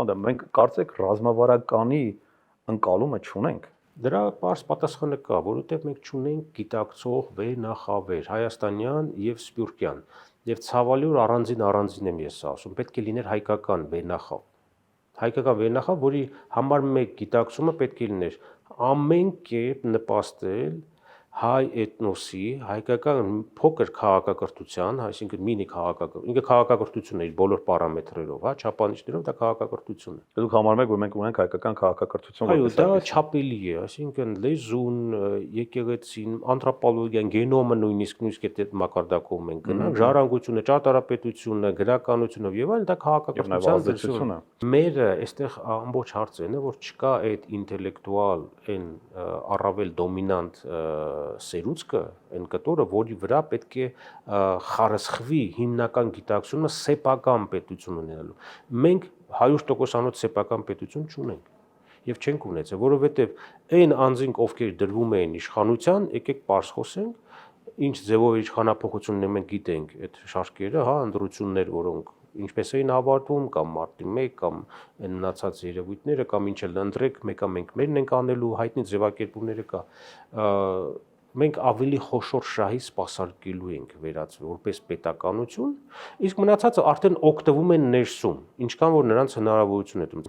պարոն, մենք կարծեք ռազմավարականի ընկալումը չունենք։ Դրա պարզ պատասխանը կա, որովհետև մենք չունենք գիտակցող վերնախավեր հայաստանյան եւ սփյուռքյան, եւ ցավալի որ առանձին եմ ես ասում, պետք է լիներ հայկական վերնախավ։ Հայկական վերնախավ, որի համար մեկ գիտակցումը պետք է լիներ ամեն կերպ նպաստել հայ էթնոսի, հայկական փոքր քաղաքակրթության, այսինքն մինի քաղաքակրթություն, ինքը քաղաքակրթություն է իր բոլոր պարամետրերով, հա, չափանիշներով դա քաղաքակրթություն է։ Դուք համարում եք, որ մենք ունենք հայկական քաղաքակրթություն, այո, դա չափելի է, այսինքն լեզուն, եկեղեցին, անթրոպոլոգիան, գենոմը նույնիսկ այդ մակարդակով ենք գնանք, ժառանգությունը, ճարտարապետությունը, գրականությունը եւ այլն, դա քաղաքակրթության դրսևորում է։ Մերը այստեղ ամբողջ հարցը այն է, որ չկա այդ ինտելեկտուալ այն առավել դոմինանտ սերուցքը, այն կտորը, որի վրա պետք է խարսխվի հիմնական գիտակցումը սեփական պետություն ունենալու։ Մենք 100%-անոց սեփական պետություն չունենք եւ չենք ունեցել, որովհետեւ այն անձինք, ովքեր դրվում էին իշխանության, եկեք պարզ խոսենք, ինչ ձևով իշխանապողությունն է մենք գիտենք այդ շարքերը, հա, ընտրություններ, որոնք ինչպես էին ավարտվում կամ մարտի 1 կամ այն մնացած երևույթները կամ ինչ էլ ընտրեք, մեկը մենք մերն ենք անելու, հայտնի ձևակերպումները կա։ Մենք ավելի խոշոր շահի սպասարկելու ենք վերածվել որպես պետականություն, իսկ մնացածը արդեն օգտվում են ներսում, ինչքան որ նրանց հնարավորություն է տում։